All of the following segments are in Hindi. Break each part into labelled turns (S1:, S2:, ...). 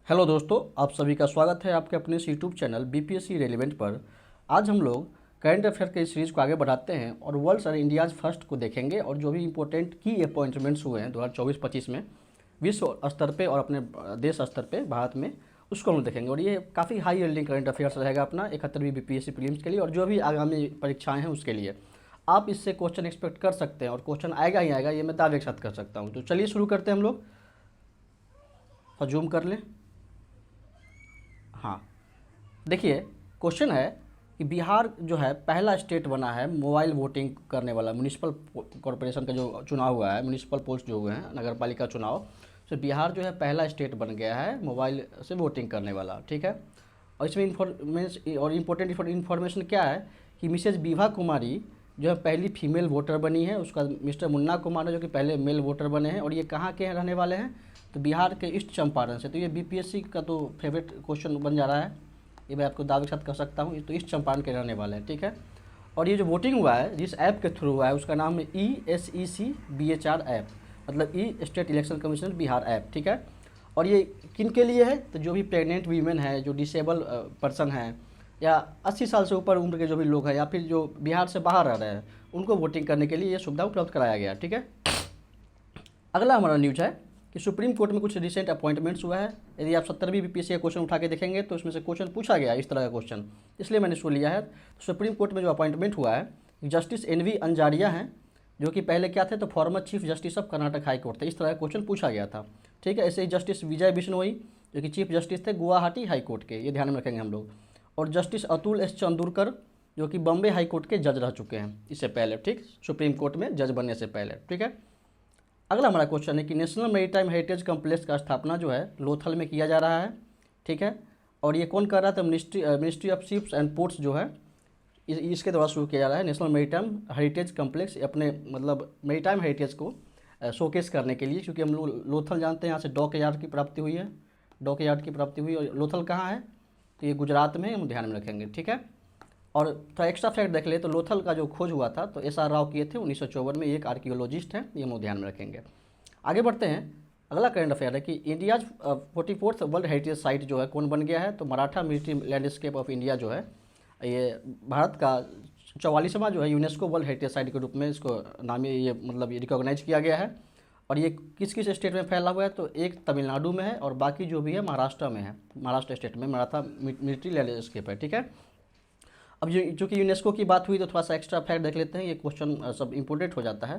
S1: हेलो दोस्तों, आप सभी का स्वागत है आपके अपने इस यूट्यूब चैनल बीपीएससी रेलिवेंट पर। आज हम लोग करंट अफेयर के सीरीज़ को आगे बढ़ाते हैं और वर्ल्ड्स और इंडियाज़ फर्स्ट को देखेंगे और जो भी इंपॉर्टेंट की अपॉइंटमेंट्स हुए हैं 2024-25 में विश्व स्तर पे और अपने देश स्तर पे भारत में, उसको हम देखेंगे। और ये काफ़ी हाई यील्डिंग करंट अफेयर्स रहेगा अपना 71वीं बीपीएससी प्रीलिम्स के लिए और जो भी आगामी परीक्षाएँ हैं उसके लिए आप इससे क्वेश्चन एक्सपेक्ट कर सकते हैं और क्वेश्चन आएगा ही आएगा, ये मैं दावे के साथ कर सकता हूँ। तो चलिए शुरू करते हैं हम लोग। और जूम कर लें। हाँ, देखिए क्वेश्चन है कि बिहार जो है पहला स्टेट बना है मोबाइल वोटिंग करने वाला। म्यूनिसिपल कॉरपोरेशन का जो चुनाव हुआ है, म्यूनिसिपल पोस्ट जो हुए हैं, नगर पालिका चुनाव, तो बिहार जो है पहला स्टेट बन गया है मोबाइल से वोटिंग करने वाला। ठीक है, और इसमें इम्पोर्टेंट इन्फॉर्मेशन क्या है कि मिसेज विभा कुमारी जो है पहली फीमेल वोटर बनी है। उसका मिस्टर मुन्ना कुमार है जो कि पहले मेल वोटर बने हैं और ये कहाँ के रहने वाले हैं, तो बिहार के ईस्ट चंपारण से। तो ये बीपीएससी का तो फेवरेट क्वेश्चन बन जा रहा है, ये मैं आपको दावे के साथ कर सकता हूँ। ये तो ईस्ट चंपारण के रहने वाले हैं। ठीक है, और ये जो वोटिंग हुआ है जिस ऐप के थ्रू हुआ है उसका नाम है ESEC-BHR ऐप, मतलब E state election commission Bihar app. ठीक है, और ये किन के लिए है, तो जो भी प्रेग्नेंट वीमेन है, जो डिसेबल पर्सन हैं, या 80 साल से ऊपर उम्र के जो भी लोग हैं, या फिर जो बिहार से बाहर रह रहे हैं, उनको वोटिंग करने के लिए ये सुविधा उपलब्ध कराया गया। ठीक है, अगला हमारा न्यूज़ है कि सुप्रीम कोर्ट में कुछ रिसेंट अपॉइंटमेंट्स हुआ है। यदि आप 70वीं बीपीएससी का क्वेश्चन उठा के देखेंगे तो इसमें से क्वेश्चन पूछा गया इस तरह का क्वेश्चन, इसलिए मैंने इसको लिया है। तो सुप्रीम कोर्ट में जो अपॉइंटमेंट हुआ है, जस्टिस NV अंजारिया हैं, जो कि पहले क्या थे, तो former chief justice of Karnataka high court थे। इस तरह का क्वेश्चन पूछा गया था। ठीक है, ऐसे ही जस्टिस विजय बिश्नोई जो कि चीफ जस्टिस थे गुवाहाटी हाई कोर्ट के, ये ध्यान में रखेंगे हम लोग। और जस्टिस अतुल S चंदूरकर जो कि बॉम्बे हाई कोर्ट के जज रह चुके हैं इससे पहले, ठीक, सुप्रीम कोर्ट में जज बनने से पहले। ठीक है, अगला हमारा क्वेश्चन है कि नेशनल मैरीटाइम हेरिटेज कॉम्प्लेक्स का स्थापना जो है लोथल में किया जा रहा है। ठीक है, और ये कौन कर रहा था, ministry of ships and ports जो है इसके द्वारा शुरू किया जा रहा है। नेशनल मैरीटाइम हेरिटेज कॉम्प्लेक्स अपने मतलब मैरीटाइम हेरिटेज को शोकेस करने के लिए, क्योंकि हम लोग लोथल जानते हैं यहाँ से डॉक यार्ड की प्राप्ति हुई है, डॉक यार्ड की प्राप्ति हुई। और लोथल कहाँ है, तो ये गुजरात में, हम ध्यान में रखेंगे। ठीक है, और थोड़ा एक्स्ट्रा फैक्ट देख ले तो लोथल का जो खोज हुआ था तो SR राव किए थे 1954 में, एक आर्कियोलॉजिस्ट हैं, ये हम ध्यान में रखेंगे। आगे बढ़ते हैं। अगला करंट अफेयर है कि India's 44th world heritage site जो है कौन बन गया है, तो Maratha military landscape of India जो है, ये भारत का 44वां जो है यूनेस्को वर्ल्ड हेरिटेज साइट के रूप में इसको नाम ये मतलब ये रिकॉग्नाइज किया गया है। और ये किस किस स्टेट में फैला हुआ है, तो एक तमिलनाडु में है और बाकी जो भी है महाराष्ट्र में है। महाराष्ट्र स्टेट में मराठा मिलिट्री लैंडस्केप है। ठीक है, अब जो कि यूनेस्को की बात हुई तो थोड़ा सा एक्स्ट्रा फैक्ट देख लेते हैं, ये क्वेश्चन सब इंपॉर्टेंट हो जाता है।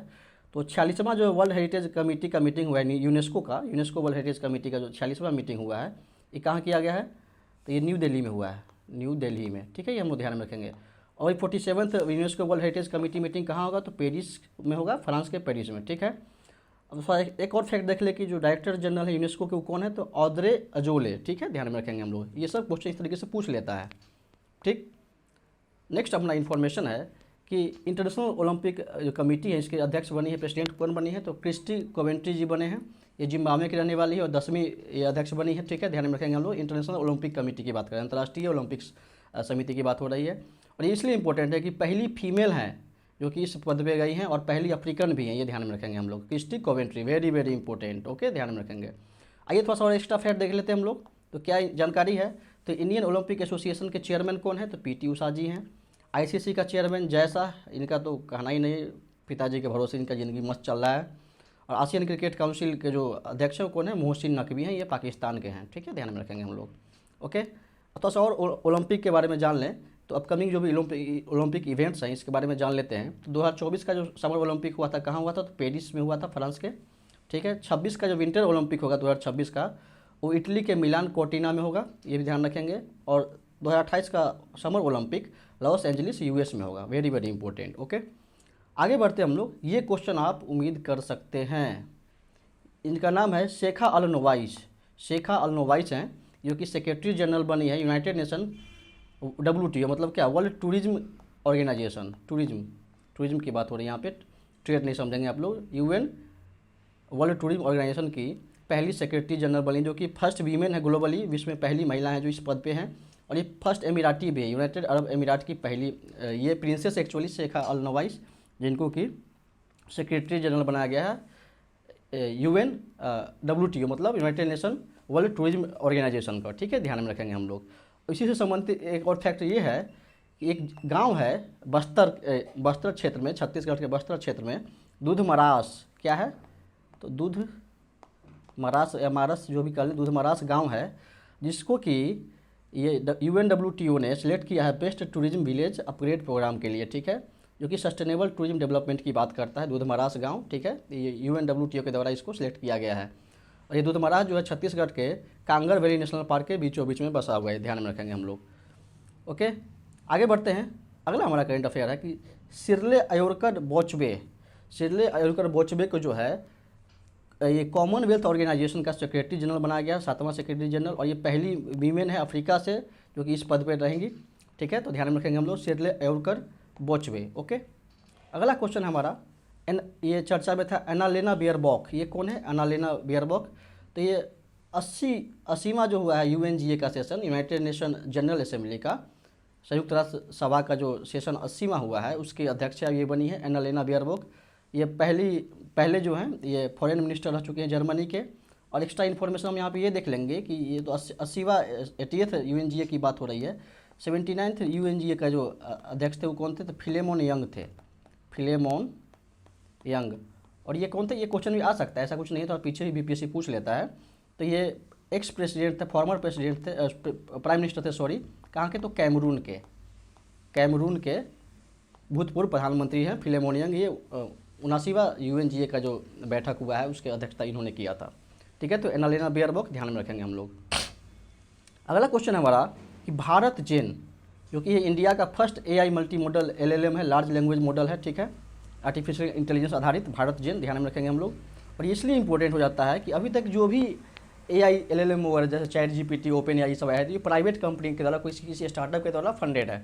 S1: तो 46वां जो वर्ल्ड हेरिटेज कमेटी का मीटिंग हुआ है यूनेस्को वर्ल्ड हेरिटेज कमेटी का जो 46वां मीटिंग हुआ है, ये कहाँ किया गया है, तो ये न्यू दिल्ली में हुआ है, न्यू दिल्ली में। ठीक है, ये हम लोग ध्यान में रखेंगे। और 47th UNESCO world heritage committee meeting कहाँ होगा, तो पेरिस में होगा, फ्रांस के पेरिस में। ठीक है, अब थोड़ा एक और फैक्ट देख ले कि जो डायरेक्टर जनरल है यूनेस्को के वो कौन है, तो ऑद्रे अजोले। ठीक है, ध्यान में रखेंगे हम लोग, ये सब क्वेश्चन इस तरीके से पूछ लेता है। ठीक, नेक्स्ट अपना इन्फॉर्मेशन है कि इंटरनेशनल ओलंपिक जो कमेटी है इसके अध्यक्ष बनी है, प्रेसिडेंट कौन बनी है, तो क्रिस्टी कोवेंट्री जी बने हैं। ये जिम्बाब्वे की रहने वाली है और 10वीं ये अध्यक्ष बनी है। ठीक है, ध्यान में रखेंगे हम लोग। इंटरनेशनल ओलंपिक कमेटी की बात करें, अंतर्राष्ट्रीय ओलंपिक्स समिति की बात हो रही है। और ये इसलिए इंपॉर्टेंट है कि पहली फीमेल हैं जो कि इस पद पे गई हैं और पहली अफ्रीकन भी हैं, ये ध्यान में रखेंगे हम लोग। Christie Coventry, very very important. Okay, ध्यान में रखेंगे। आइए थोड़ा सा और एक्स्ट्रा फैक्ट देख लेते हैं हम लोग, तो क्या जानकारी है, तो इंडियन ओलंपिक एसोसिएशन के चेयरमैन कौन है, तो PT उषा जी हैं। ICC का चेयरमैन जय शाह, इनका तो कहना ही नहीं, पिताजी के भरोसे इनका ज़िंदगी मस्त चल रहा है। और आसियान क्रिकेट काउंसिल के जो अध्यक्ष हैं कौन है, मोहसिन नकवी हैं, ये पाकिस्तान के हैं। ठीक है, ध्यान में रखेंगे हम लोग। ओके, थोड़ा सा और ओलंपिक के बारे में जान लें, तो अपकमिंग जो भी ओलंपिक इवेंट्स हैं इसके बारे में जान लेते हैं। तो 2024 का जो समर ओलंपिक हुआ था कहाँ हुआ था, तो पेरिस में हुआ था, फ्रांस के। ठीक है, 26 का जो विंटर ओलंपिक होगा 2026 का, वो इटली के मिलान कोर्टिना में होगा, ये भी ध्यान रखेंगे। और 2028 का summer Olympic Los Angeles US में होगा, वेरी वेरी इंपॉर्टेंट। ओके, आगे बढ़ते हम लोग। ये क्वेश्चन आप उम्मीद कर सकते हैं, इनका नाम है शेखा अल नोवाइस। शेखा अल नोवाइस हैं जो कि सेक्रेटरी जनरल बनी है यूनाइटेड नेशन WTO, मतलब क्या, वर्ल्ड टूरिज्म ऑर्गेनाइजेशन। टूरिज्म की बात हो रही है यहाँ पे, ट्रेड नहीं समझेंगे आप लोग। UN वर्ल्ड टूरिज्म ऑर्गेनाइजेशन की पहली सेक्रेटरी जनरल बनी, जो कि फर्स्ट वीमेन है ग्लोबली, विश्व में पहली महिला है जो इस पद पे हैं। और ये फर्स्ट एमिराटी भी है, यूनाइटेड अरब एमिरात की पहली ये प्रिंसेस एक्चुअली शेखा अल नवाइस, जिनको कि सेक्रेटरी जनरल बनाया गया है UN WTO, मतलब United Nation World Tourism Organization का, ठीक है, ध्यान में रखेंगे हम लोग। इसी से संबंधित एक और फैक्ट ये है कि एक गांव है बस्तर क्षेत्र में, छत्तीसगढ़ के बस्तर क्षेत्र में दूधमरास, क्या है, तो दूध मरास या मारस जो भी कह लें, दूधमरास गांव है, जिसको कि ये UNWTO ने सिलेक्ट किया है best tourism village upgrade program के लिए, ठीक है, जो कि सस्टेनेबल टूरिज्म डेवलपमेंट की बात करता है, दूधमरास गांव, ठीक है, ये UNWTO के द्वारा इसको सिलेक्ट किया गया है। और ये दूधमरास जो है छत्तीसगढ़ के कांगर वैली नेशनल पार्क के बीचों बीच में बसा हुआ है, ध्यान में रखेंगे हम लोग। ओके, आगे बढ़ते हैं। अगला हमारा करंट अफेयर है कि सिरले अयोरकर बोचबे को जो है ये कॉमनवेल्थ ऑर्गेनाइजेशन का सेक्रेटरी जनरल बनाया गया, 7वां सेक्रेटरी जनरल, और ये पहली वीमेन है अफ्रीका से जो कि इस पद पर रहेंगी, ठीक है, तो ध्यान में रखेंगे हम लोग सिरले अयोरकर बोचबे। ओके, अगला क्वेश्चन हमारा ये चर्चा में था एनालेना बियरबॉक, ये कौन है एनालेना बियरबॉक, तो ये 80वां जो हुआ है UNGA का session, United nation general assembly का संयुक्त राष्ट्र सभा का जो सेशन 80वां हुआ है उसकी अध्यक्षा ये बनी है एनालेना बियरबॉक। ये पहले जो हैं ये फॉरेन मिनिस्टर रह चुके हैं जर्मनी के। और एक्स्ट्रा इन्फॉर्मेशन हम यहाँ पे ये देख लेंगे कि ये तो 80वां 80th UNGA की बात हो रही है। 79th UNGA का जो अध्यक्ष थे वो कौन थे, तो फिलेमोन यंग थे, फिलेमोन यंग। और ये कौन थे, ये क्वेश्चन भी आ सकता है, ऐसा कुछ नहीं तो पीछे ही BPSC पूछ लेता है। तो ये एक्स प्रेसिडेंट थे, फॉर्मर प्रेसिडेंट थे, प्राइम मिनिस्टर थे, सॉरी, कहाँ के, तो कैमरून के भूतपूर्व प्रधानमंत्री हैं फिलेमोन यंग। ये 79वां UNGA का जो बैठक हुआ है उसके अध्यक्षता इन्होंने किया था, ठीक है, तो एनालेना बियरबॉक ध्यान में रखेंगे हम लोग। अगला क्वेश्चन है हमारा कि भारत जेन, जो कि ये इंडिया का first AI multi modal LLM है, लार्ज लैंग्वेज मॉडल है, ठीक है, आर्टिफिशियल इंटेलिजेंस आधारित भारत जेन, ध्यान में रखेंगे हम लोग। और ये इसलिए इंपॉर्टेंट हो जाता है कि अभी तक जो भी AI LLM वगैरह जैसे ChatGPT, OpenAI सब है, तो ये प्राइवेट कंपनी के द्वारा, किसी स्टार्टअप के द्वारा फंडेड है,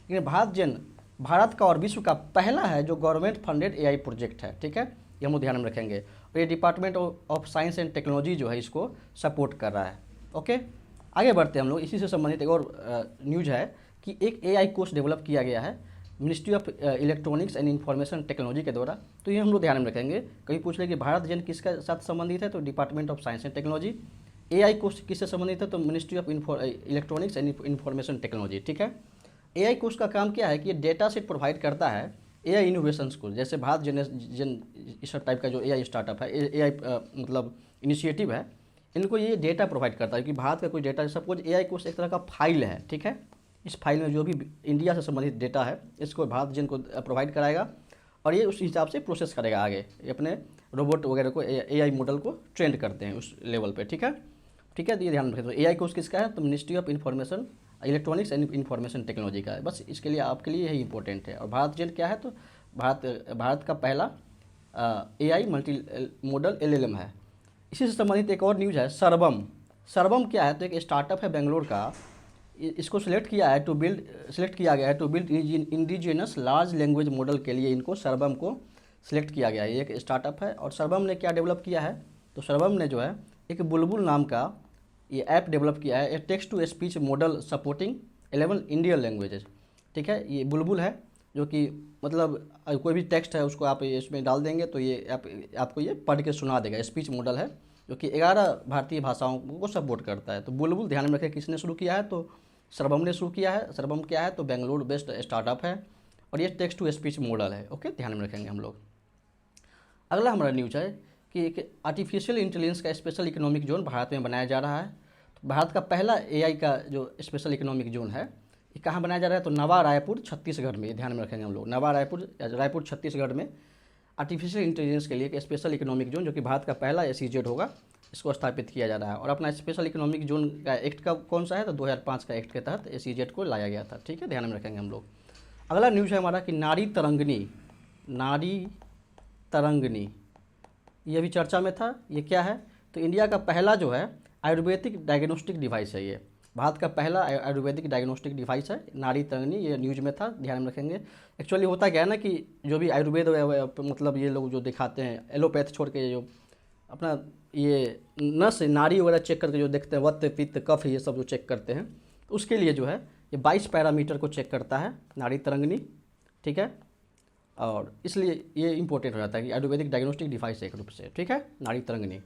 S1: लेकिन भारत जेन भारत का और विश्व का पहला है जो गवर्नमेंट फंडेड AI प्रोजेक्ट है, ठीक है, ये हम लोग ध्यान में रखेंगे। और ये department of science and technology जो है इसको सपोर्ट कर रहा है। ओके, आगे बढ़ते हैं हम लोग। इसी से संबंधित एक और न्यूज है कि एक AI कोर्स डेवलप किया गया है ministry of electronics and information technology के द्वारा। तो ये हम लोग ध्यान में रखेंगे। कभी पूछ ले कि भारत जेन किसके साथ संबंधित है, तो department of science and technology. AI course किससे संबंधित है, तो ministry of electronics and information technology, ठीक है। AI कोर्स का काम क्या है कि ये डेटा सेट प्रोवाइड करता है AI इनोवेशंस को, जैसे भारत जेन इस टाइप का जो AI स्टार्टअप है, AI मतलब इनिशिएटिव है, इनको ये डेटा प्रोवाइड करता है कि भारत का कोई डेटा, सपोज AI कोर्स एक तरह का फाइल है, ठीक है, इस फाइल में जो भी इंडिया से संबंधित डेटा है इसको भारत जेन को प्रोवाइड कराएगा और ये उस हिसाब से प्रोसेस करेगा आगे, ये अपने रोबोट वगैरह को AI मॉडल को ट्रेंड करते हैं उस लेवल पे, ठीक है, ठीक है, तो ये ध्यान रखें। तो AI कोर्स किसका है, तो ministry of information electronics and information technology का है, बस इसके लिए आपके लिए यही इंपॉर्टेंट है। और भारत जेन क्या है, तो भारत का पहला AI मल्टी मॉडल LLM है। इसी से संबंधित एक और न्यूज़ है सरबम क्या है, तो एक स्टार्टअप है बेंगलोर का, इसको सिलेक्ट किया गया है to build indigenous large language model के लिए इनको सरबम को सिलेक्ट किया गया है। ये एक स्टार्टअप है और सरबम ने क्या डेवलप किया है, तो सरबम ने जो है एक बुलबुल नाम का ये ऐप डेवलप किया है, text to speech model supporting 11 Indian languages, ठीक है। ये बुलबुल है जो कि मतलब कोई भी टेक्स्ट है उसको आप इसमें डाल देंगे तो ये आपको ये पढ़ के सुना देगा। स्पीच मॉडल है जो कि 11 भारतीय भाषाओं को सपोर्ट करता है। तो बुलबुल ध्यान में रखें किसने शुरू किया है, तो सरबम ने शुरू किया है। सरबम क्या है, तो बेंगलुरु बेस्ड स्टार्टअप है और ये टेक्स्ट टू स्पीच मॉडल है। ओके, ध्यान में रखेंगे हम लोग। अगला हमारा न्यूज़ है कि एक आर्टिफिशियल इंटेलिजेंस का स्पेशल इकोनॉमिक जोन भारत में बनाया जा रहा है। तो भारत का पहला AI का जो स्पेशल इकोनॉमिक जोन है ये कहाँ बनाया जा रहा है, तो नवा रायपुर छत्तीसगढ़ में, ध्यान में रखेंगे हम लोग। नवा रायपुर छत्तीसगढ़ में आर्टिफिशियल इंटेलिजेंस के लिए एक स्पेशल इकोनॉमिक जोन जो कि भारत का पहला SEZ होगा, इसको स्थापित किया जा रहा है। और अपना स्पेशल इकोनॉमिक जोन का एक्ट का कौन सा है, तो 2005 का एक्ट के तहत SEZ को लाया गया था, ठीक है, ध्यान में रखेंगे हम लोग। अगला न्यूज़ है हमारा कि नारी तरंगिणी ये भी चर्चा में था। ये क्या है, तो इंडिया का पहला जो है आयुर्वेदिक डायग्नोस्टिक डिवाइस है, ये भारत का पहला आयुर्वेदिक डायग्नोस्टिक डिवाइस है नारी तरंगिणी, ये न्यूज़ में था, ध्यान में रखेंगे। एक्चुअली होता क्या है ना कि जो भी आयुर्वेद मतलब ये लोग जो दिखाते हैं एलोपैथ छोड़ के जो अपना ये नस नाड़ी वगैरह चेक करके जो देखते हैं वत्त पित्त कफ ये सब जो चेक करते हैं, तो उसके लिए जो है ये 22 पैरामीटर को चेक करता है नाड़ी तरंगिणी, ठीक है। और इसलिए ये इंपॉर्टेंट हो जाता है कि आयुर्वेदिक डायग्नोस्टिक डिवाइस एक रूप से, ठीक है, नाड़ी तरंगिणी।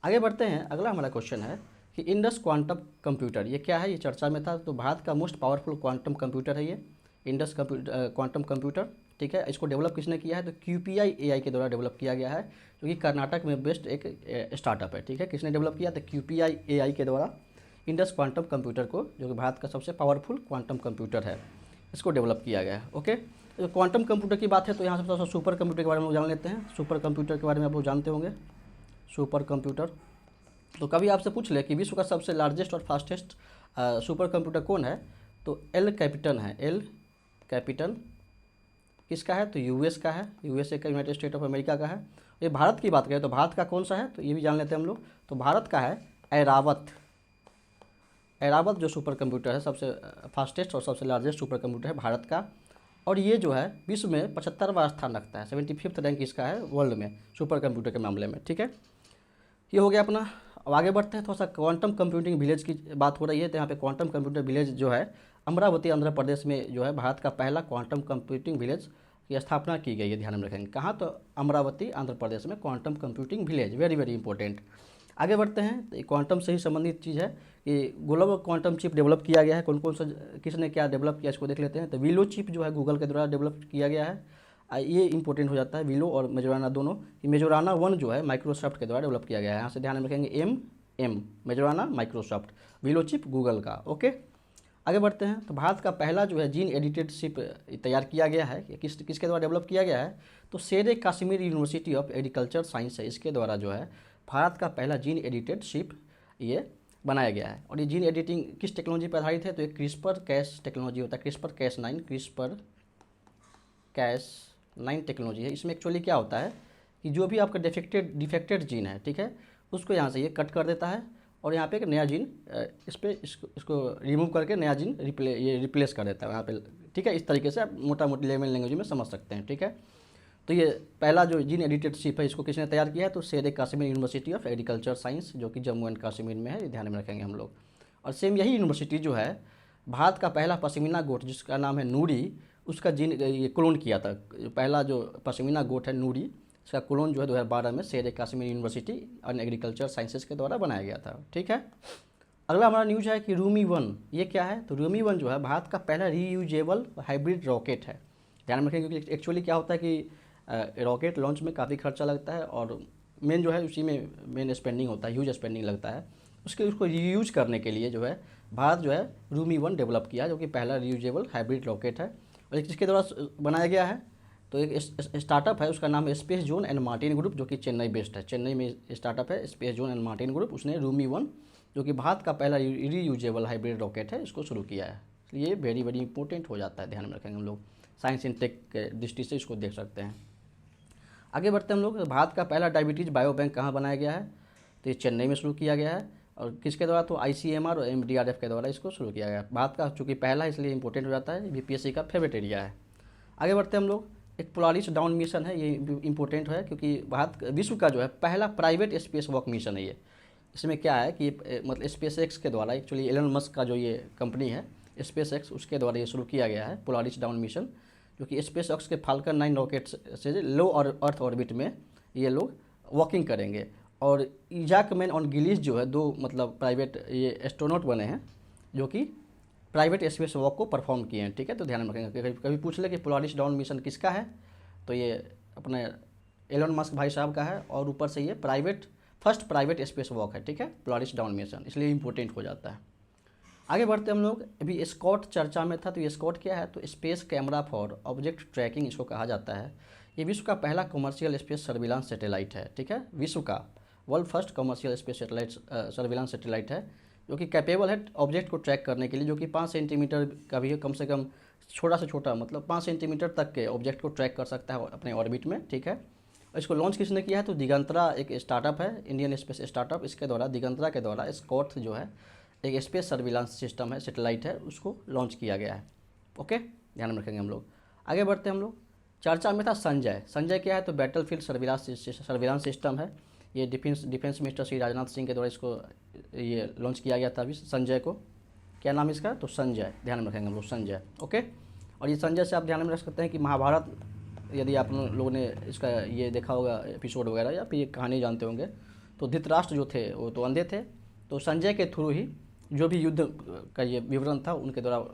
S1: आगे बढ़ते हैं। अगला हमारा क्वेश्चन है कि इंडस क्वांटम कंप्यूटर ये क्या है, ये चर्चा में था। तो भारत का मोस्ट पावरफुल क्वांटम कंप्यूटर है ये इंडस क्वांटम कंप्यूटर, ठीक है। इसको डेवलप किसने किया है, तो QPI AI के द्वारा डेवलप किया गया है, जो कि कर्नाटक में बेस्ड एक स्टार्टअप है, ठीक है। किसने डेवलप किया, तो QPI AI के द्वारा इंडस क्वांटम कंप्यूटर को, जो कि भारत का सबसे पावरफुल क्वांटम कंप्यूटर है, इसको डेवलप किया गया है। ओके, तो क्वांटम कंप्यूटर की बात है तो यहाँ से थोड़ा सा सुपर कंप्यूटर के बारे में लोग जान लेते हैं। सुपर कंप्यूटर के बारे में आप लोग जानते होंगे, सुपर कंप्यूटर। तो कभी आपसे पूछ ले कि विश्व का सबसे लार्जेस्ट और फास्टेस्ट सुपर कंप्यूटर कौन है, तो एल कैपिटन है। एल कैपिटन किसका है, तो US का है, USA का, यूनाइटेड स्टेट ऑफ अमेरिका का है। ये भारत की बात करें तो भारत का कौन सा है, तो ये भी जान लेते हैं हम लोग। तो भारत का है ऐरावत। ऐरावत जो सुपर कंप्यूटर है, सबसे फास्टेस्ट और सबसे लार्जेस्ट सुपर कंप्यूटर है भारत का। और ये जो है विश्व में 75वां स्थान रखता है, 75th रैंक इसका है वर्ल्ड में सुपर कंप्यूटर के मामले में, ठीक है। ये हो गया अपना। अब आगे बढ़ते हैं, थोड़ा सा क्वांटम कंप्यूटिंग विलेज की बात हो रही है। तो यहाँ पे क्वांटम कंप्यूटर विलेज जो है अमरावती आंध्र प्रदेश में जो है भारत का पहला क्वांटम कंप्यूटिंग विलेज की स्थापना की गई है, ध्यान में रखेंगे। कहाँ, तो अमरावती आंध्र प्रदेश में quantum computing village, very very important. आगे बढ़ते हैं, तो क्वांटम से ही संबंधित चीज़ है कि ग्लोबल क्वांटम चिप डेवलप किया गया है। कौन कौन सा, किसने क्या डेवलप किया, इसको देख लेते हैं। तो विलो चिप जो है गूगल के द्वारा डेवलप किया गया है। ये इंपॉर्टेंट हो जाता है, विलो और मेजोराना दोनों। मेजोराना 1 जो है माइक्रोसॉफ्ट के द्वारा डेवलप किया गया है, यहाँ से ध्यान में रखेंगे। M Majorana Microsoft, Willow chip Google का। ओके, आगे बढ़ते हैं। तो भारत का पहला जो है जीन एडिटेड चिप तैयार किया गया है, किसके द्वारा डेवलप किया गया है, तो Sher e Kashmir university of agriculture science है, इसके द्वारा जो है भारत का पहला जीन एडिटेड चिप ये बनाया गया है। और ये जीन एडिटिंग किस टेक्नोलॉजी पर आधारित है, तो एक क्रिस्पर कैस टेक्नोलॉजी होता है, क्रिस्पर कैस 9 टेक्नोलॉजी है। इसमें एक्चुअली क्या होता है कि जो भी आपका डिफेक्टेड जीन है, ठीक है, उसको यहाँ से ये कट कर देता है और यहाँ पे एक नया जीन इसको रिमूव करके नया जीन रिप्लेस कर देता है यहाँ पे, ठीक है। इस तरीके से आप मोटा मोटी लेवल लैंग्वेज में समझ सकते हैं, ठीक है। तो ये पहला जो जीन एडिटेड चिप है, इसको किसने तैयार किया है, तो Sher e Kashmir university of agriculture science, जो कि जम्मू एंड कश्मीर में है, ये ध्यान में रखेंगे हम लोग। और सेम यही यूनिवर्सिटी जो है भारत का पहला पश्मीना गोट जिसका नाम है नूरी, उसका जीन ये क्लोन किया था। पहला जो पश्मीना गोट है नूरी, इसका क्लोन जो है 2012 में Sher e Kashmir university and agriculture sciences के द्वारा बनाया गया था, ठीक है। अगला हमारा न्यूज़ है कि रूमी 1, ये क्या है, तो रूमी 1 जो है भारत का पहला रीयूजेबल हाइब्रिड रॉकेट है। ध्यान में रखेंगे क्योंकि एक्चुअली क्या होता है कि रॉकेट लॉन्च में काफ़ी खर्चा लगता है और मेन जो है उसी में मेन स्पेंडिंग होता है, ह्यूज स्पेंडिंग लगता है। उसको रीयूज करने के लिए जो है भारत जो है रूमी 1 डेवलप किया, जो कि पहला रीयूजेबल हाइब्रिड रॉकेट है। और किसके द्वारा बनाया गया है, तो एक स्टार्टअप है, उसका नाम है space zone and Martin group, जो कि चेन्नई बेस्ड है। चेन्नई में स्टार्टअप है space zone and Martin group, उसने रूमी 1 जो कि भारत का पहला रीयूजेबल हाइब्रिड रॉकेट है, इसको शुरू किया है। ये वेरी वेरी इंपॉर्टेंट हो जाता है, ध्यान में रखेंगे हम लोग। साइंस एंड टेक के दृष्टि से इसको देख सकते हैं। आगे बढ़ते हैं हम लोग। भारत का पहला डायबिटीज़ बायो बैंक कहाँ बनाया गया है, तो ये चेन्नई में शुरू किया गया है। और किसके द्वारा, तो ICMR और MDRF के द्वारा इसको शुरू किया गया। भारत का चूँकि पहला इसलिए इंपॉर्टेंट हो जाता है, BPSC का फेवरेट एरिया है। आगे बढ़ते हैं हम लोग। एक पोलारिस डाउन मिशन है, ये इंपॉर्टेंट है क्योंकि भारत विश्व का जो है पहला प्राइवेट स्पेस वॉक मिशन है ये। इसमें क्या है कि मतलब SpaceX के द्वारा, एक्चुअली एलन मस्क का जो ये कंपनी है SpaceX, उसके द्वारा ये शुरू किया गया है पोलारिस डाउन मिशन, जो कि SpaceX के फाल्कन 9 रॉकेट से लो और अर्थ ऑर्बिट में ये लोग वॉकिंग करेंगे। और इजाक मैन और गिलीस जो है 2 मतलब प्राइवेट ये एस्ट्रोनॉट बने हैं, जो कि प्राइवेट स्पेस वॉक को परफॉर्म किए हैं, ठीक है। तो ध्यान में रखेंगे, कभी पूछ ले कि पोलारिस डाउन मिशन किसका है, तो ये अपने एलन मस्क भाई साहब का है। और ऊपर से ये फर्स्ट प्राइवेट स्पेस वॉक है, ठीक है, पोलारिस डाउन मिशन, इसलिए इंपॉर्टेंट हो जाता है। आगे बढ़ते हम लोग। अभी स्कॉट चर्चा में था, तो ये स्कॉट क्या है, तो space camera for object tracking इसको कहा जाता है। ये विश्व का पहला कमर्शियल स्पेस सर्विलांस सैटेलाइट है, ठीक है, विश्व का world first commercial space satellite surveillance satellite है, जो कि कैपेबल है ऑब्जेक्ट को ट्रैक करने के लिए, जो कि 5 सेंटीमीटर का भी कम से कम छोटा से छोटा मतलब 5 सेंटीमीटर तक के ऑब्जेक्ट को ट्रैक कर सकता है अपने ऑर्बिट में, ठीक है। इसको लॉन्च किसने किया है, तो दिगंतरा एक स्टार्टअप है, इंडियन स्पेस स्टार्टअप, इसके द्वारा दिगंतरा के द्वारा स्कॉट जो है एक स्पेस सर्विलांस सिस्टम है, सैटेलाइट है, उसको लॉन्च किया गया है। ओके, ध्यान में रखेंगे हम लोग। आगे बढ़ते हैं हम लोग। चर्चा में था संजय क्या है, तो बैटलफील्ड सर्विलांस सिस्टम है। ये डिफेंस मिनिस्टर श्री राजनाथ सिंह के द्वारा इसको ये लॉन्च किया गया था अभी संजय को। क्या नाम इसका, तो संजय, ध्यान में रखेंगे हम लोग संजय। ओके, और ये संजय से आप ध्यान में रख सकते हैं कि महाभारत, यदि आप लोगों ने इसका ये देखा होगा एपिसोड वगैरह या फिर ये कहानी जानते होंगे, तो धृतराष्ट्र जो थे वो तो अंधे थे, तो संजय के थ्रू ही जो भी युद्ध का ये विवरण था उनके द्वारा,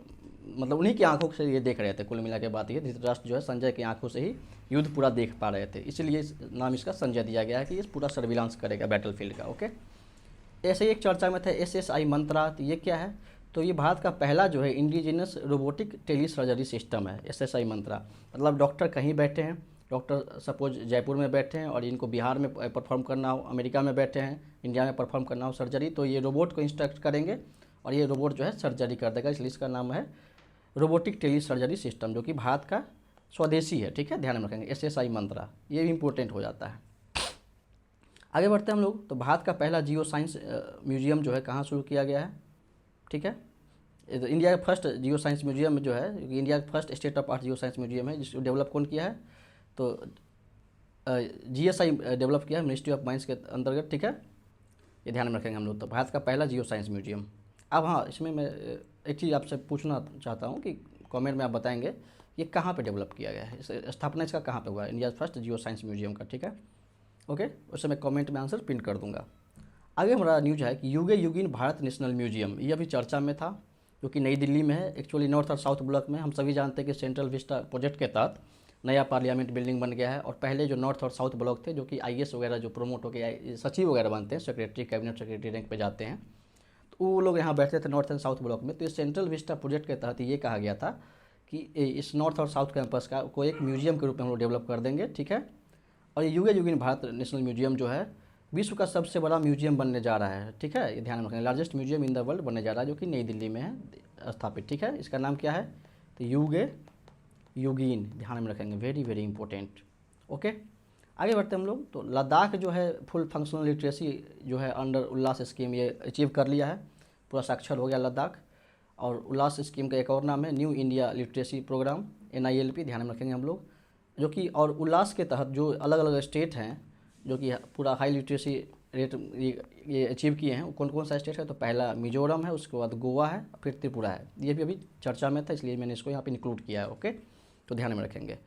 S1: मतलब उन्हीं की आंखों से ये देख रहे थे। कुल मिला के बात ये, धृतराष्ट्र जो है संजय की आंखों से ही युद्ध पूरा देख पा रहे थे, इसीलिए नाम इसका संजय दिया गया है कि ये पूरा सर्विलांस करेगा बैटलफील्ड का। ओके, ऐसे ही एक चर्चा में था SSI मंत्रा। तो ये क्या है, तो ये भारत का पहला जो है indigenous robotic tele surgery system है SSI मंत्रा। मतलब डॉक्टर कहीं बैठे हैं, डॉक्टर सपोज जयपुर में बैठे हैं और इनको बिहार में परफॉर्म करना हो, अमेरिका में बैठे हैं, इंडिया में परफॉर्म करना हो सर्जरी, तो ये रोबोट को इंस्ट्रक्ट करेंगे और ये रोबोट जो है सर्जरी कर देगा। इसलिए इसका नाम है रोबोटिक टेली सर्जरी सिस्टम, जो कि भारत का स्वदेशी है। ठीक है, ध्यान में रखेंगे SSI मंत्रा, ये भी इंपॉर्टेंट हो जाता है। आगे बढ़ते हैं हम लोग। तो भारत का पहला जियो साइंस म्यूजियम जो है कहाँ शुरू किया गया है। ठीक है, तो इंडिया का फर्स्ट जियो साइंस म्यूजियम जो है, इंडिया का first state of art geo science museum है, जिसको डेवलप कौन किया है, तो GSI डेवलप किया है, मिनिस्ट्री ऑफ माइंस के अंतर्गत। ठीक है, ये ध्यान में रखेंगे हम लोग। तो भारत का पहला जियो साइंस म्यूजियम। अब हाँ, इसमें मैं एक चीज़ आपसे पूछना चाहता हूँ कि कमेंट में आप बताएंगे ये कहाँ पे डेवलप किया गया है, इस स्थापना इसका कहाँ पे हुआ है, India first geo science museum का। ठीक है, ओके, उससे मैं कमेंट में आंसर पिन कर दूंगा। आगे हमारा न्यूज है कि युगे युगीन भारत नेशनल म्यूजियम, ये अभी चर्चा में था, जो कि नई दिल्ली में है। एक्चुअली नॉर्थ और साउथ ब्लॉक में। हम सभी जानते हैं कि सेंट्रल विस्टा प्रोजेक्ट के तहत नया पार्लियामेंट बिल्डिंग बन गया है, और पहले जो नॉर्थ और साउथ ब्लॉक थे, जो कि IAS वगैरह जो प्रमोट हो गया, सचिव वगैरह बनते हैं, सेक्रेटरी, कैबिनेट सेक्रेटरी रैंक पे जाते हैं, तो वो लोग यहाँ बैठते थे नॉर्थ एंड साउथ ब्लॉक में। तो इस सेंट्रल विस्टा प्रोजेक्ट के तहत ये कहा गया था कि इस नॉर्थ और साउथ कैंपस का को एक म्यूजियम के रूप में हम लोग डेवलप कर देंगे। ठीक है, और ये युगे युगीन भारत नेशनल म्यूजियम जो है विश्व का सबसे बड़ा म्यूजियम बनने जा रहा है। ठीक है, ये ध्यान में रखें, largest museum in the world बनने जा रहा है, जो कि नई दिल्ली में है स्थापित। ठीक है, इसका नाम क्या है, तो युगे युगीन, ध्यान में रखेंगे, वेरी वेरी इंपॉर्टेंट। ओके, आगे बढ़ते हम लोग। तो लद्दाख जो है फुल फंक्शनल लिटरेसी जो है अंडर उल्लास स्कीम ये अचीव कर लिया है, पूरा साक्षर हो गया लद्दाख। और उल्लास स्कीम का एक और नाम है New India Literacy Program, NILP, ध्यान में रखेंगे हम लोग। जो कि और उल्लास के तहत जो अलग अलग स्टेट हैं जो कि पूरा हाई लिटरेसी रेट ये अचीव किए हैं, कौन कौन सा स्टेट है, तो पहला मिजोरम है, उसके बाद गोवा है, फिर त्रिपुरा है। ये भी अभी चर्चा में था, इसलिए मैंने इसको यहाँ पे इंक्लूड किया है। ओके, तो ध्यान में रखेंगे।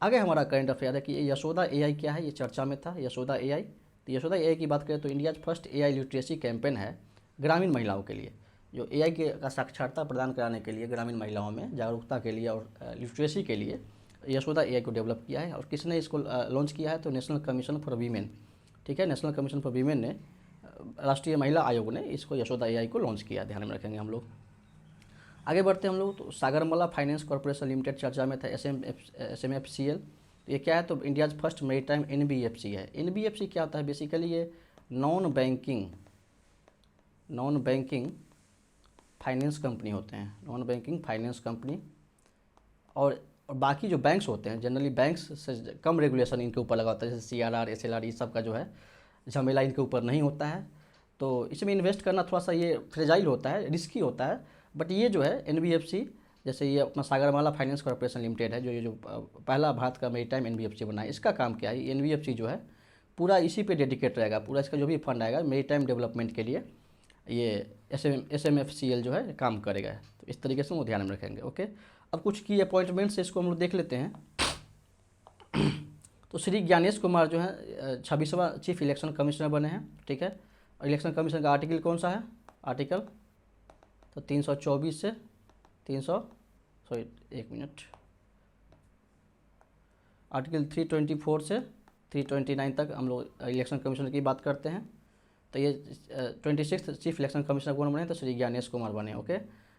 S1: आगे हमारा करंट अफेयर है कि यशोदा AI क्या है, ये चर्चा में था, यशोदा AI। तो यशोदा AI की बात करें तो India first AI literacy campaign है ग्रामीण महिलाओं के लिए, जो AI के का साक्षरता प्रदान कराने के लिए, ग्रामीण महिलाओं में जागरूकता के लिए और लिटरेसी के लिए यशोदा AI को डेवलप किया है। और किसने इसको लॉन्च किया है, तो नेशनल कमीशन फॉर वीमेन। ठीक है, नेशनल कमीशन फॉर वीमेन ने, राष्ट्रीय महिला आयोग ने इसको यशोदा AI को लॉन्च किया, ध्यान में रखेंगे हम लोग। आगे बढ़ते हम लोग। तो सागरमाला फाइनेंस कॉर्पोरेशन लिमिटेड चर्चा में था, SMFCL। तो ये क्या है, तो इंडियाज फर्स्ट मेरीटाइम NBFC है। NBFC क्या होता है, बेसिकली ये नॉन बैंकिंग फाइनेंस कंपनी होते हैं, नॉन बैंकिंग फाइनेंस कंपनी। और बाकी जो बैंक्स होते हैं, जनरली बैंक्स से कम रेगुलेशन इनके ऊपर लगा होता है, जैसे CRR SLR, ये सब का जो है झमेला इनके ऊपर नहीं होता है। तो इसमें इन्वेस्ट करना थोड़ा सा ये फ्रेजाइल होता है, रिस्की होता है। बट ये जो है NBFC, जैसे ये अपना सागरमाला फाइनेंस कॉर्पोरेशन लिमिटेड है, जो पहला भारत का मेरीटाइम NBFC बना है, इसका काम क्या है, ये NBFC जो है पूरा इसी पे डेडिकेट रहेगा, पूरा इसका जो भी फंड आएगा मेरीटाइम डेवलपमेंट के लिए ये SMFCL जो है काम करेगा। तो इस तरीके से वो ध्यान में रखेंगे। ओके, अब कुछ की अपॉइंटमेंट से इसको हम लोग देख लेते हैं। तो श्री ज्ञानेश कुमार जो है 26वां चीफ इलेक्शन कमिश्नर बने हैं। ठीक है, और इलेक्शन कमीशन का आर्टिकल कौन सा है, आर्टिकल तो 324 से आर्टिकल 324 से 329 तक हम लोग इलेक्शन कमीशनर की बात करते हैं। तो ये 26th चीफ इलेक्शन कमिश्नर कौन बने, तो श्री ज्ञानेश कुमार बने। ओके,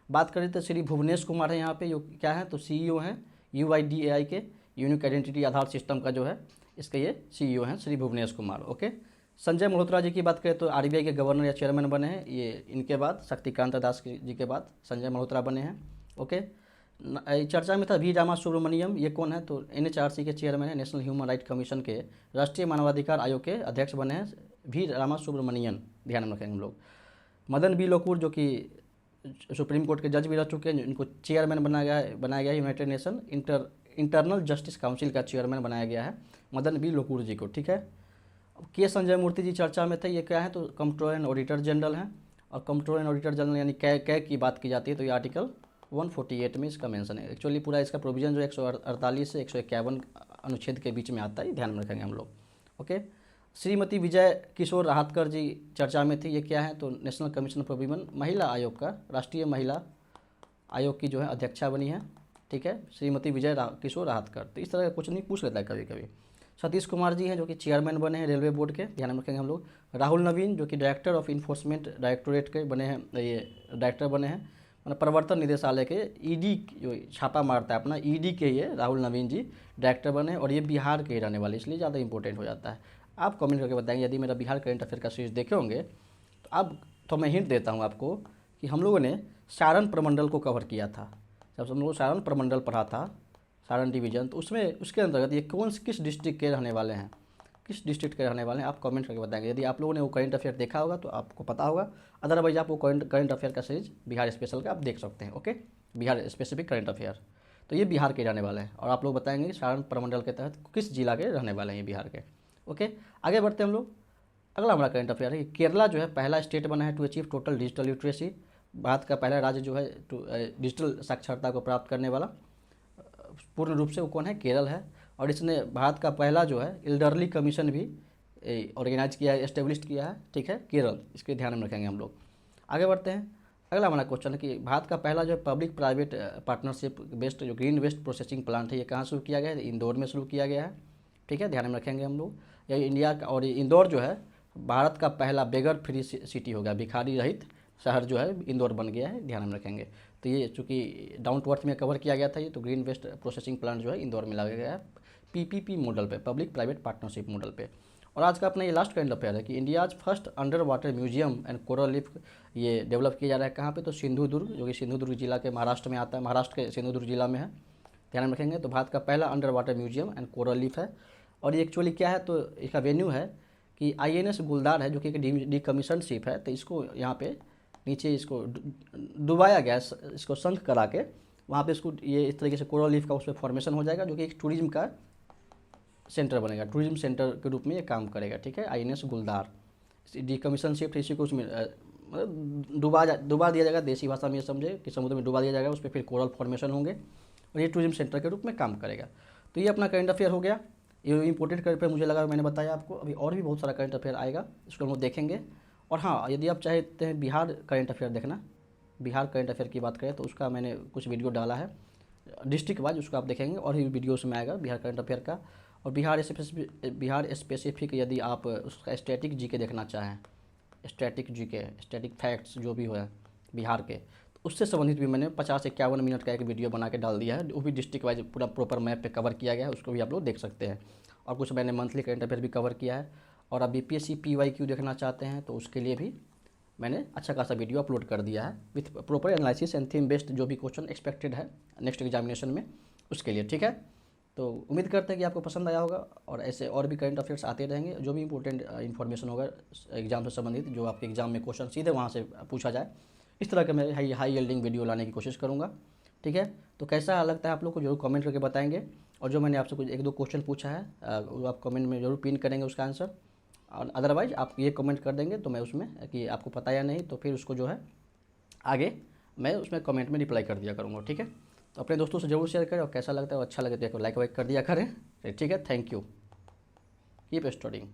S1: बात करें तो श्री भुवनेश कुमार है यहाँ पे, जो क्या है, तो CEO हैं UIDAI के, यूनिक आइडेंटिटी आधार सिस्टम का जो है इसके ये CEO हैं श्री भुवनेश कुमार। ओके, संजय मल्होत्रा जी की बात करें तो RBI के गवर्नर या चेयरमैन बने हैं, ये इनके बाद शक्तिकांत दास जी के बाद संजय मल्होत्रा बने हैं। ओके, चर्चा में था V रामा सुब्रमण्यम, ये कौन है, तो NHRC के चेयरमैन है, नेशनल ह्यूमन राइट कमीशन के राष्ट्रीय मानवाधिकार आयोग के अध्यक्ष बने हैं V रामा सुब्रमण्यन, ध्यान में रखेंगे हम लोग। मदन B लोकुर जो कि सुप्रीम कोर्ट के जज भी रह चुके हैं, इनको चेयरमैन बनाया गया है, United nation internal justice council का चेयरमैन बनाया गया है मदन B लोकुर जी को। ठीक है, के संजय मूर्ति जी चर्चा में थे, ये क्या है, तो कंट्रोलर एंड ऑडिटर जनरल हैं। और कंट्रोलर एंड ऑडिटर जनरल यानी कै की बात की जाती है, तो ये आर्टिकल 148 में इसका मेंशन है। एक्चुअली पूरा इसका प्रोविजन जो 148 से 151 अनुच्छेद के बीच में आता है, ध्यान में रखेंगे हम लोग। ओके, श्रीमती विजय किशोर राहतकर जी चर्चा में थी। ये क्या है? तो नेशनल कमीशन फॉर वीमेन, महिला आयोग का, राष्ट्रीय महिला आयोग की जो है अध्यक्षा बनी है। ठीक है, श्रीमती विजय किशोर राहतकर। तो इस तरह का क्वेश्चन नहीं पूछ लेता है कभी कभी। सतीश कुमार जी हैं जो कि चेयरमैन बने हैं रेलवे बोर्ड के, ध्यान में रखेंगे हम लोग। राहुल नवीन जो कि डायरेक्टर ऑफ इन्फोर्समेंट डायरेक्टोरेट के बने हैं, ये डायरेक्टर बने हैं, मतलब प्रवर्तन निदेशालय के, ईडी जो छापा मारता है अपना, ईडी के ये राहुल नवीन जी डायरेक्टर बने हैं, और ये बिहार के ही रहने वाले, इसलिए ज़्यादा इंपॉर्टेंट हो जाता है। आप कमेंट करके बताएंगे यदि मेरा बिहार करंट अफेयर का सीरीज देखे होंगे तो। अब तो मैं हिंट देता हूँ आपको कि हम लोगों ने सारण प्रमंडल को कवर किया था, जब हम लोग सारण प्रमंडल पढ़ा था, सारण डिवीजन, तो उसमें उसके अंतर्गत ये किस डिस्ट्रिक्ट के रहने वाले हैं, किस डिस्ट्रिक्ट के रहने वाले हैं, आप कमेंट करके बताएंगे। यदि आप लोगों ने वो करंट अफेयर देखा होगा तो आपको पता होगा, अदरवाइज आप वो करंट अफेयर का सीरीज बिहार स्पेशल का आप देख सकते हैं। Okay, Bihar specific current affair. तो ये बिहार के रहने वाले हैं, और आप लोग बताएंगे कि सारण प्रमंडल के तहत किस जिला के रहने वाले हैं ये बिहार के। ओके, आगे बढ़ते हैं हम लोग। अगला हमारा करंट अफेयर है कि केरला जो है पहला स्टेट बना है to achieve total digital literacy. Bharat का पहला राज्य जो है डिजिटल साक्षरता को प्राप्त करने वाला पूर्ण रूप से वो कौन है? केरल है। और इसने भारत का पहला जो है एल्डरली कमीशन भी ऑर्गेनाइज किया है, एस्टेब्लिश किया है। ठीक है, केरल, इसके ध्यान में रखेंगे हम लोग। आगे बढ़ते हैं। अगला हमारा क्वेश्चन है कि भारत का पहला जो पब्लिक प्राइवेट पार्टनरशिप बेस्ड जो ग्रीन वेस्ट प्रोसेसिंग प्लांट है ये कहाँ शुरू किया गया है? इंदौर में शुरू किया गया है। ठीक है, ध्यान में रखेंगे हम लोग। ये इंडिया का, और इंदौर जो है भारत का पहला बेगर फ्री सिटी होगा, भिखारी रहित शहर जो है इंदौर बन गया है, ध्यान में रखेंगे। तो ये चूँकि डाउन टू अर्थ में कवर किया गया था ये, तो ग्रीन वेस्ट प्रोसेसिंग प्लांट जो है इंदौर में लगाया गया है, पीपीपी मॉडल पे, पब्लिक प्राइवेट पार्टनरशिप मॉडल पे। और आज का अपना ये लास्ट करंट अफेयर है कि India's first under water museum and coral reef ये डेवलप किया जा रहा है कहाँ पे? तो सिंधुदुर्ग, जो कि सिंधुदुर्ग जिला के महाराष्ट्र में आता है, महाराष्ट्र के सिंधुदुर्ग जिला में है, ध्यान में रखेंगे। तो भारत का पहला under water museum and coral reef है। और ये एक्चुअली क्या है? तो इसका वेन्यू है कि INS गुलदार है, जो कि एक डीकमीशन शिप है। तो इसको यहाँ पे नीचे इसको डुबाया गया, इसको संक करा के वहाँ पे इसको ये इस तरीके से कोरल रीफ का उस पर फॉर्मेशन हो जाएगा, जो कि एक टूरिज्म का सेंटर बनेगा, टूरिज्म सेंटर के रूप में ये काम करेगा। ठीक है, INS गुलदार डीकमीशन शिप, इसी को उसमें मतलब डुबा दिया जाएगा, देसी भाषा में ये समझे कि समुद्र में डुबा दिया जाएगा, उस पर फिर कोरल फॉर्मेशन होंगे और ये टूरिज्म सेंटर के रूप में काम करेगा। तो ये अपना करंट अफेयर हो गया। ये इंपॉर्टेंट करंट अफेयर मुझे लगा मैंने बताया आपको। अभी और भी बहुत सारा करंट अफेयर आएगा, इसको हम लोग देखेंगे। और हाँ, यदि आप चाहते हैं बिहार करंट अफेयर देखना, बिहार करंट अफेयर की बात करें तो उसका मैंने कुछ वीडियो डाला है डिस्ट्रिक्ट वाइज, उसको आप देखेंगे और भी वीडियो उसमें आएगा बिहार करंट अफेयर का। और बिहार स्पेसिफिक यदि आप उसका स्टैटिक जीके देखना चाहें, स्टैटिक जीके, स्टैटिक फैक्ट्स जो भी है बिहार के, तो उससे संबंधित भी मैंने 50-51 मिनट का एक वीडियो बना के डाल दिया है, वो भी डिस्ट्रिक्ट वाइज पूरा प्रॉपर मैप पे कवर किया गया है, उसको भी आप लोग देख सकते हैं। और कुछ मैंने मंथली करंट अफेयर भी कवर किया है। और अब BPSC PYQ देखना चाहते हैं तो उसके लिए भी मैंने अच्छा खासा वीडियो अपलोड कर दिया है with proper analysis and theme based, जो भी क्वेश्चन एक्सपेक्टेड है नेक्स्ट एग्जामिनेशन में उसके लिए। ठीक है, तो उम्मीद करते हैं कि आपको पसंद आया होगा, और ऐसे और भी करंट अफेयर्स आते रहेंगे, जो भी इंपॉर्टेंट इन्फॉर्मेशन होगा एग्जाम से संबंधित, जो आपके एग्जाम में क्वेश्चन सीधे वहाँ से पूछा जाए, इस तरह के मैं हाई यील्डिंग वीडियो लाने की कोशिश करूँगा। ठीक है, तो कैसा लगता है आप लोग को जरूर कमेंट करके बताएंगे। और जो मैंने आपसे कुछ 1-2 क्वेश्चन पूछा है वो आप कमेंट में जरूर पिन करेंगे उसका आंसर, और अदरवाइज आप ये कमेंट कर देंगे तो मैं उसमें कि आपको पता या नहीं, तो फिर उसको जो है आगे मैं उसमें कमेंट में रिप्लाई कर दिया करूँगा। ठीक है, तो अपने दोस्तों से जरूर शेयर करें, और कैसा लगता है, अच्छा लगे तो लाइक वाइक कर दिया करें। ठीक है, थैंक यू, कीप स्टडिंग।